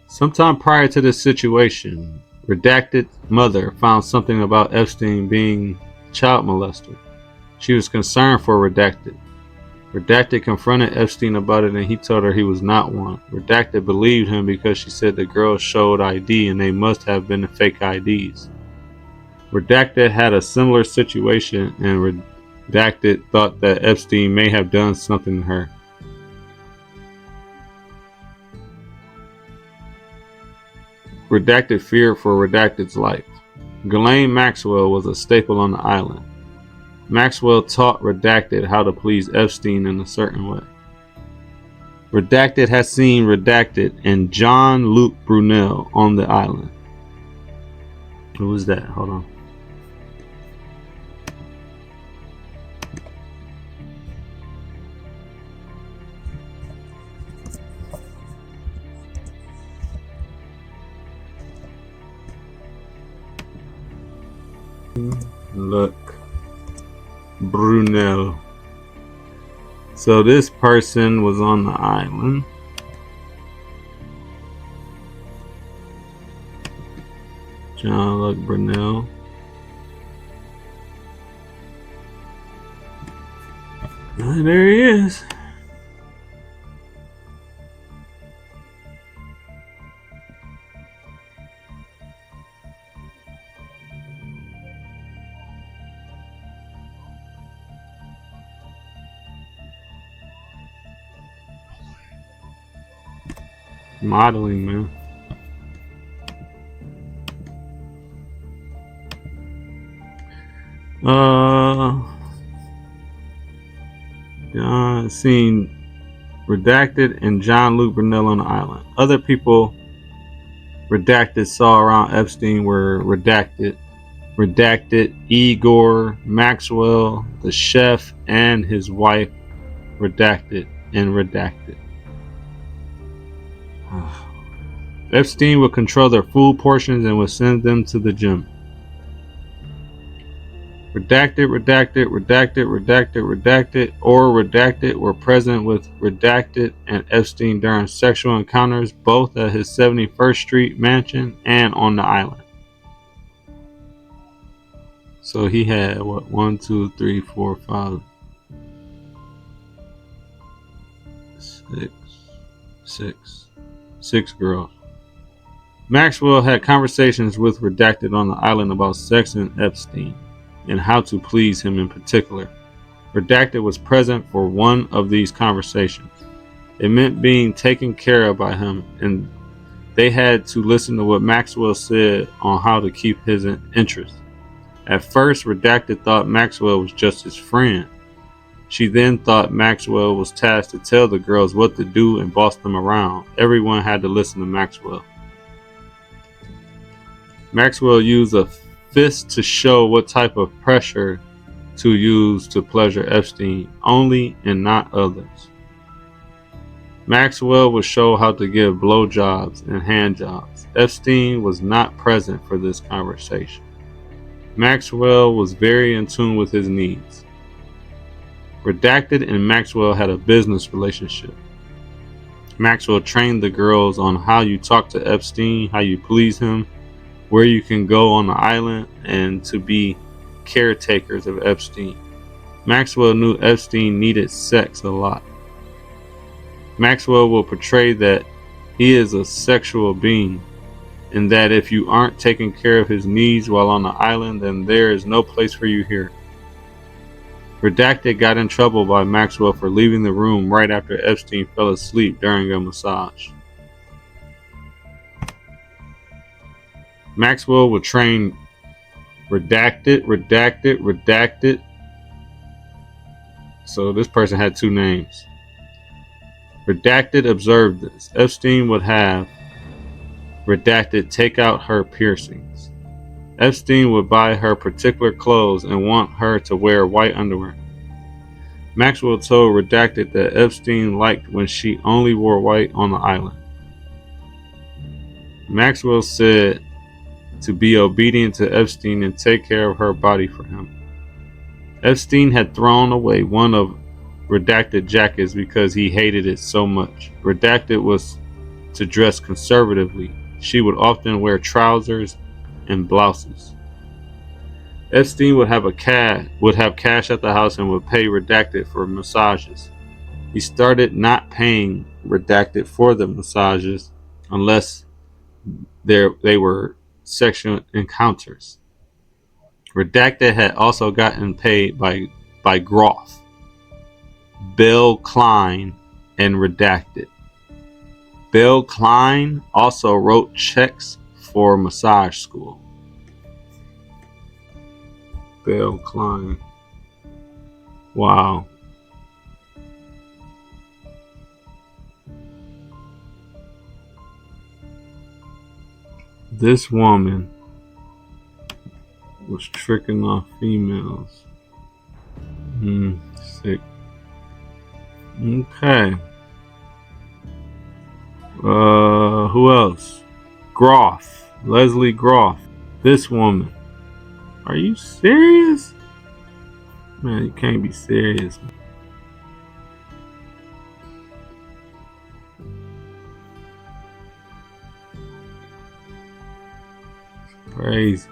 Sometime prior to this situation, Redacted's mother found something about Epstein being a child molester. She was concerned for Redacted. Redacted confronted Epstein about it and he told her he was not one. Redacted believed him because she said the girls showed ID and they must have been fake IDs. Redacted had a similar situation and Redacted thought that Epstein may have done something to her. Redacted feared for Redacted's life. Ghislaine Maxwell was a staple on the island. Maxwell taught Redacted how to please Epstein in a certain way. Redacted has seen Redacted and Jean-Luc Brunel on the island. Who was that? Hold on. Look, Brunel. So this person was on the island. John Luck Brunel. There he is. Modeling, man. Seen Redacted and John Luke Brunel on the island. Other people Redacted saw around Epstein were Redacted, Igor, Maxwell, the chef, and his wife, Redacted, and Redacted. Epstein would control their food portions and would send them to the gym. Redacted, or Redacted were present with Redacted and Epstein during sexual encounters both at his 71st Street mansion and on the island. So he had, 1, 2, 3, 4, 5, 6 girls. Maxwell had conversations with Redacted on the island about sex and Epstein, and how to please him in particular. Redacted was present for one of these conversations. It meant being taken care of by him, and they had to listen to what Maxwell said on how to keep his interest. At first, Redacted thought Maxwell was just his friend. She then thought Maxwell was tasked to tell the girls what to do and boss them around. Everyone had to listen to Maxwell. Maxwell used a fist to show what type of pressure to use to pleasure Epstein only and not others. Maxwell would show how to give blowjobs and handjobs. Epstein was not present for this conversation. Maxwell was very in tune with his needs. Redacted and Maxwell had a business relationship. Maxwell trained the girls on how you talk to Epstein, how you please him, where you can go on the island, and to be caretakers of Epstein. Maxwell knew Epstein needed sex a lot. Maxwell will portray that he is a sexual being, and that if you aren't taking care of his needs while on the island, then there is no place for you here. Redacted got in trouble by Maxwell for leaving the room right after Epstein fell asleep during a massage. Maxwell would train Redacted. So this person had two names. Redacted observed this. Epstein would have Redacted take out her piercings. Epstein would buy her particular clothes and want her to wear white underwear. Maxwell told Redacted that Epstein liked when she only wore white on the island. Maxwell said to be obedient to Epstein and take care of her body for him. Epstein had thrown away one of Redacted jackets because he hated it so much. Redacted was to dress conservatively. She would often wear trousers and blouses. Epstein would have cash at the house and would pay Redacted for massages. He started not paying Redacted for the massages unless they were sexual encounters. Redacted had also gotten paid by Groth, Bill Klein, and Redacted. Bill Klein also wrote checks for massage school. Bill Klein. Wow. This woman was tricking off females. Sick. Okay. Who else? Groth. Leslie Groth. This woman Are you serious? Man, you can't be serious. Crazy.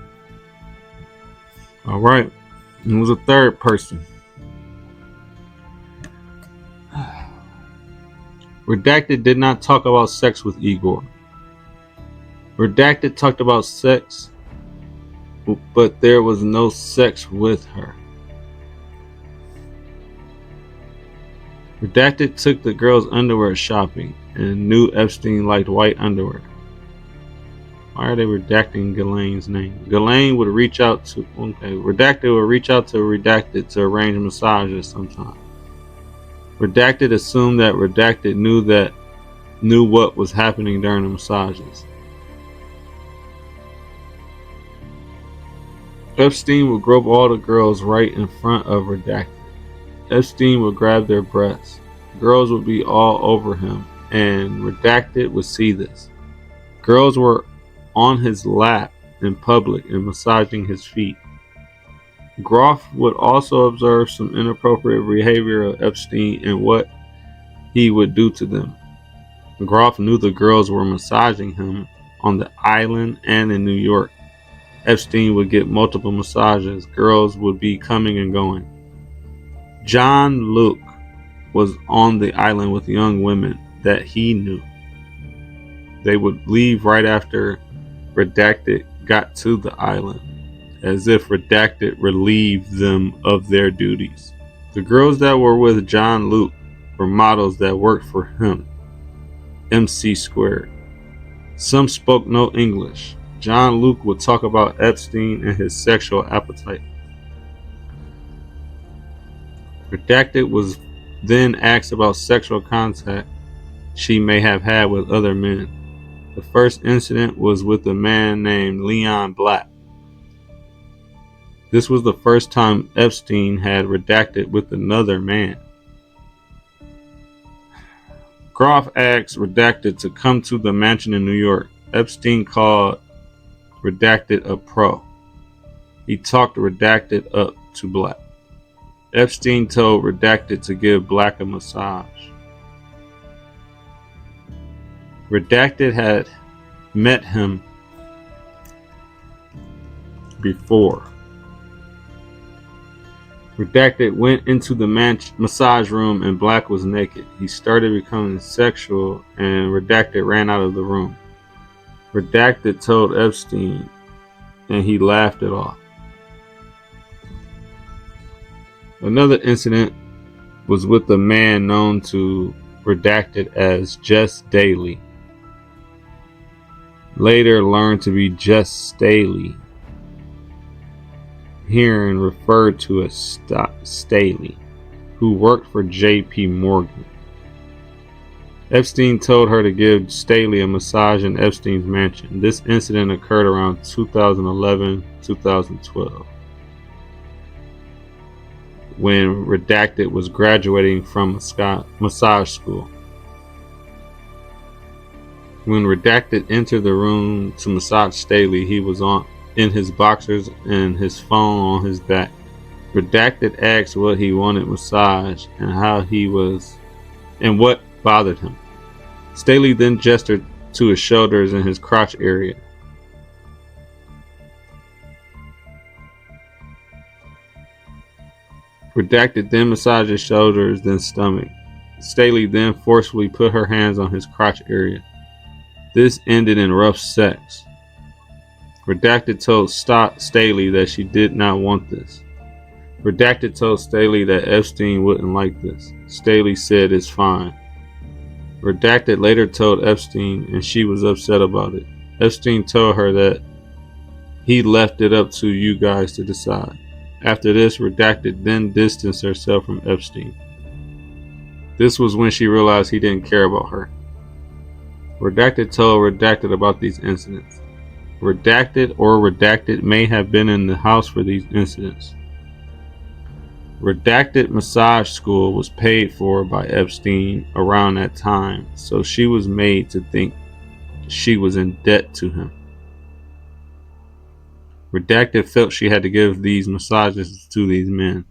All right. It was a third person. Redacted did not talk about sex with Igor. Redacted talked about sex, but there was no sex with her. Redacted took the girl's underwear shopping and knew Epstein liked white underwear. Why are they redacting Ghislaine's name? Ghislaine would reach out to Redacted would reach out to Redacted to arrange massages sometime. Redacted assumed that Redacted knew what was happening during the massages. Epstein would grope all the girls right in front of Redacted. Epstein would grab their breasts. Girls would be all over him, and Redacted would see this. Girls were on his lap in public and massaging his feet. Groff would also observe some inappropriate behavior of Epstein and what he would do to them. Groff knew the girls were massaging him on the island and in New York. Epstein would get multiple massages. Girls would be coming and going. John Luke was on the island with young women that he knew. They would leave right after Redacted got to the island, as if Redacted relieved them of their duties. The girls that were with John Luke were models that worked for him, MC squared. Some spoke no English. John Luke would talk about Epstein and his sexual appetite. Redacted was then asked about sexual contact she may have had with other men. The first incident was with a man named Leon Black. This was the first time Epstein had Redacted with another man. Groff asked Redacted to come to the mansion in New York. Epstein called Redacted a pro. He talked Redacted up to Black. Epstein told Redacted to give Black a massage. Redacted had met him before. Redacted went into the massage room and Black was naked. He started becoming sexual and Redacted ran out of the room. Redacted told Epstein and he laughed it off. Another incident was with a man known to Redacted as Jess Daly. Later learned to be Jess Staley. Herein referred to as Staley, who worked for J.P. Morgan. Epstein told her to give Staley a massage in Epstein's mansion. This incident occurred around 2011-2012, when Redacted was graduating from massage school. When Redacted entered the room to massage Staley, he was in his boxers and his phone on his back. Redacted asked what he wanted massaged and how he was and what bothered him. Staley then gestured to his shoulders and his crotch area. Redacted then massaged his shoulders, then stomach. Staley then forcefully put her hands on his crotch area. This ended in rough sex. Redacted told Staley that she did not want this. Redacted told Staley that Epstein wouldn't like this. Staley said it's fine. Redacted later told Epstein and she was upset about it. Epstein told her that he left it up to you guys to decide. After this, Redacted then distanced herself from Epstein. This was when she realized he didn't care about her. Redacted told Redacted about these incidents. Redacted may have been in the house for these incidents. Redacted massage school was paid for by Epstein around that time, so she was made to think she was in debt to him. Redacted felt she had to give these massages to these men.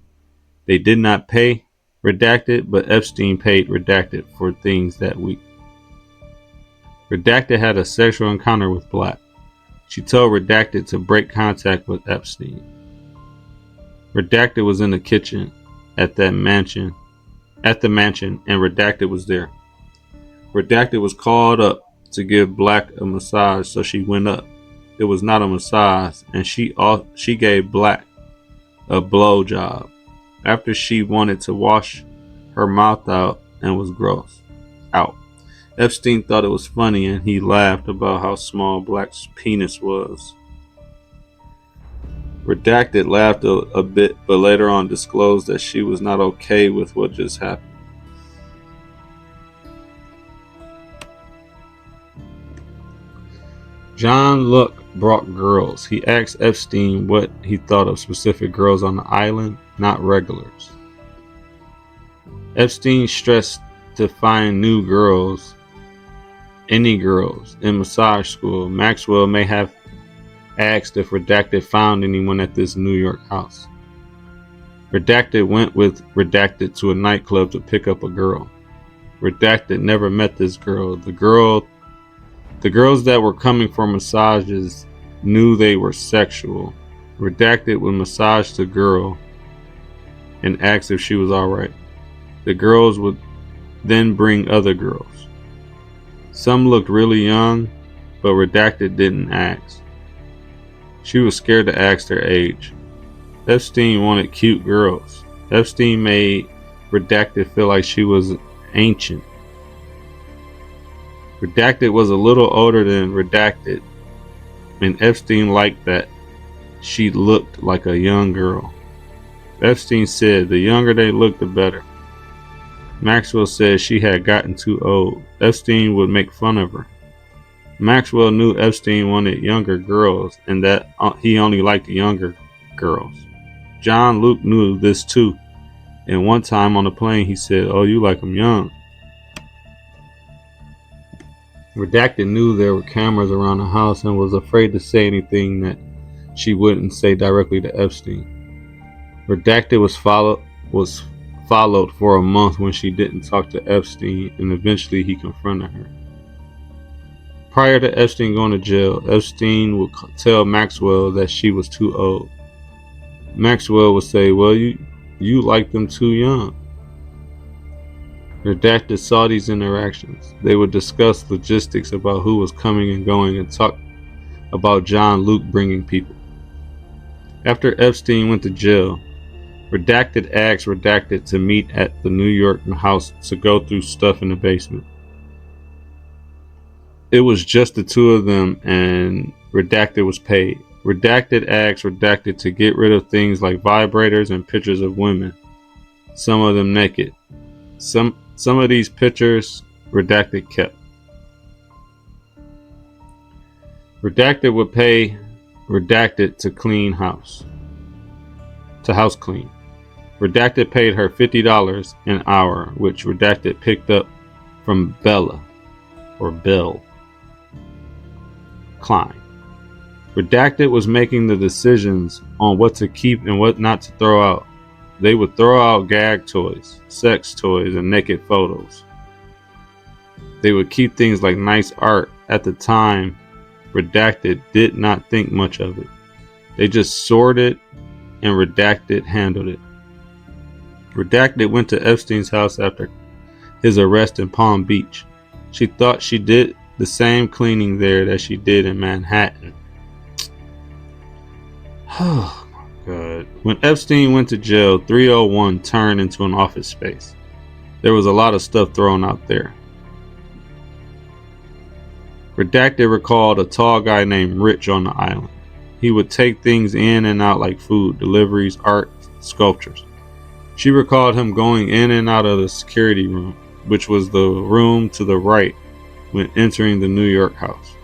They did not pay Redacted, but Epstein paid Redacted for things that week. Redacted had a sexual encounter with Black. She told Redacted to break contact with Epstein. Redacted was in the kitchen at the mansion, and Redacted was there. Redacted was called up to give Black a massage, so she went up. It was not a massage, and she gave Black a blow job after she wanted to wash her mouth out and was gross out. Epstein thought it was funny, and he laughed about how small Black's penis was. Redacted laughed a bit, but later on disclosed that she was not okay with what just happened. John Luck brought girls. He asked Epstein what he thought of specific girls on the island, not regulars. Epstein stressed to find new girls, any girls, in massage school. Maxwell may have asked if Redacted found anyone at this New York house. Redacted went with Redacted to a nightclub to pick up a girl. Redacted never met this girl. The girls that were coming for massages knew they were sexual. Redacted would massage the girl and ask if she was alright. The girls would then bring other girls. Some looked really young, but Redacted didn't ask. She was scared to ask their age. Epstein wanted cute girls. Epstein made Redacted feel like she was ancient. Redacted was a little older than Redacted, and Epstein liked that she looked like a young girl. Epstein said the younger they looked, the better. Maxwell said she had gotten too old. Epstein would make fun of her. Maxwell knew Epstein wanted younger girls and that he only liked younger girls. John Luke knew this too, and one time on the plane he said, "Oh, you like them young." Redacted knew there were cameras around the house and was afraid to say anything that she wouldn't say directly to Epstein. Redacted was followed for a month when she didn't talk to Epstein, and eventually he confronted her. Prior to Epstein going to jail, Epstein would tell Maxwell that she was too old. Maxwell would say, "Well, you like them too young." Redacted saw these interactions. They would discuss logistics about who was coming and going and talk about John Luke bringing people. After Epstein went to jail, Redacted asked Redacted to meet at the New York house to go through stuff in the basement. It was just the two of them, and Redacted was paid. Redacted asked Redacted to get rid of things like vibrators and pictures of women, some of them naked. Some of these pictures Redacted kept. Redacted would pay Redacted to house clean. Redacted paid her $50 an hour, which Redacted picked up from Bill Klein. Redacted was making the decisions on what to keep and what not to throw out. They would throw out gag toys, sex toys, and naked photos. They would keep things like nice art. At the time, Redacted did not think much of it. They just sorted, and Redacted handled it. Redacted went to Epstein's house after his arrest in Palm Beach. She thought she did the same cleaning there that she did in Manhattan. Oh my God. When Epstein went to jail, 301 turned into an office space. There was a lot of stuff thrown out there. Redacted recalled a tall guy named Rich on the island. He would take things in and out like food, deliveries, art, sculptures. She recalled him going in and out of the security room, which was the room to the right when entering the New York house.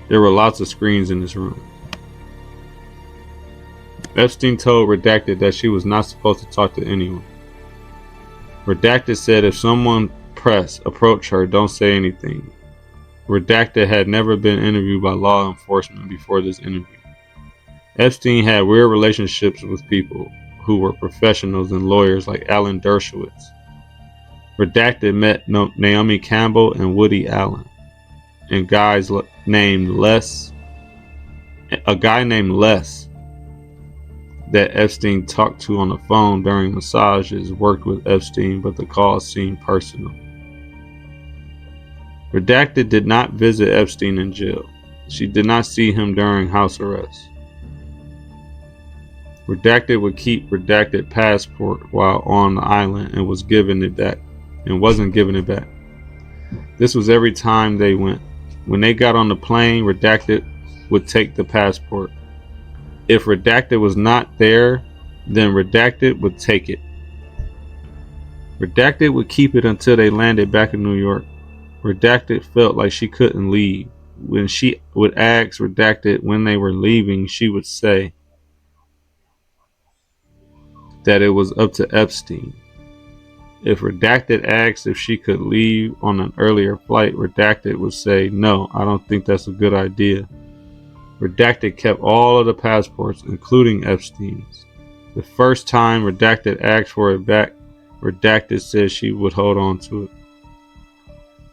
There were lots of screens in this room. Epstein told Redacted that she was not supposed to talk to anyone. Redacted said if someone press approached her, don't say anything. Redacted had never been interviewed by law enforcement before this interview. Epstein had weird relationships with people who were professionals and lawyers like Alan Dershowitz. Redacted met Naomi Campbell and Woody Allen, and a guy named Les, that Epstein talked to on the phone during massages worked with Epstein, but the calls seemed personal. Redacted did not visit Epstein in jail. She did not see him during house arrest. Redacted would keep Redacted passport while on the island and wasn't giving it back. This was every time they went. When they got on the plane, Redacted would take the passport. If Redacted was not there, then Redacted would take it. Redacted would keep it until they landed back in New York. Redacted felt like she couldn't leave. When she would ask Redacted when they were leaving, she would say that it was up to Epstein. If Redacted asked if she could leave on an earlier flight, Redacted would say, "No, I don't think that's a good idea." Redacted kept all of the passports, including Epstein's. The first time Redacted asked for it back, Redacted said she would hold on to it.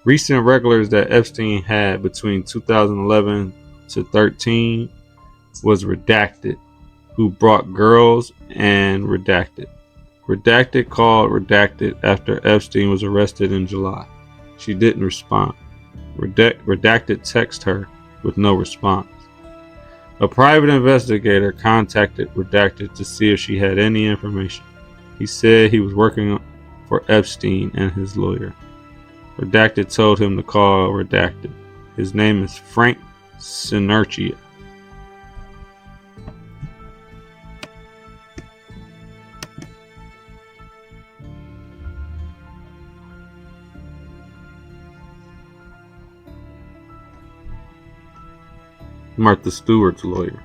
Recent regulars that Epstein had between 2011 to 13 was Redacted, who brought girls, and Redacted. Redacted called Redacted after Epstein was arrested in July. She didn't respond. Redacted texted her with no response. A private investigator contacted Redacted to see if she had any information. He said he was working for Epstein and his lawyer. Redacted told him to call Redacted. His name is Frank Sinertia. Martha Stewart's lawyer.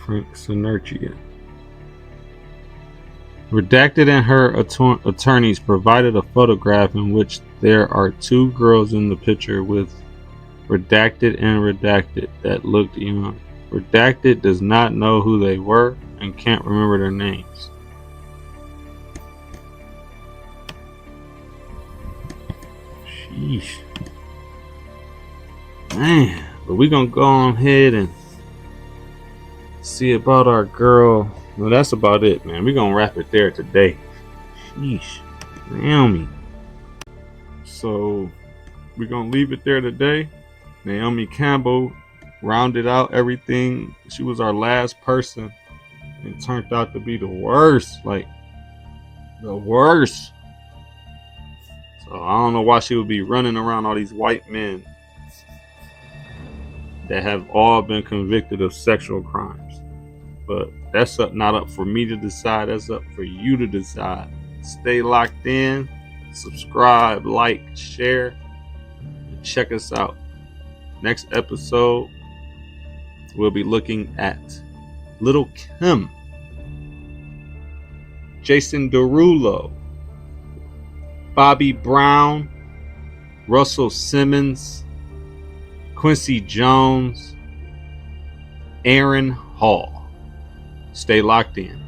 Frank Sinertia. Redacted and her attorneys provided a photograph in which there are two girls in the picture with Redacted and Redacted that looked young. Redacted does not know who they were and can't remember their names. Sheesh. Man, but we're gonna go on ahead and see about our girl. Well, that's about it, man. We're gonna wrap it there today. Sheesh. Naomi. So we're gonna leave it there today. Naomi Campbell rounded out everything. She was our last person and turned out to be the worst. Like the worst. So I don't know why she would be running around all these white men that have all been convicted of sexual crimes. But that's not up for me to decide. That's up for you to decide. Stay locked in. Subscribe, like, share, and check us out. Next episode, we'll be looking at Little Kim, Jason Derulo, Bobby Brown, Russell Simmons, Quincy Jones, Aaron Hall. Stay locked in.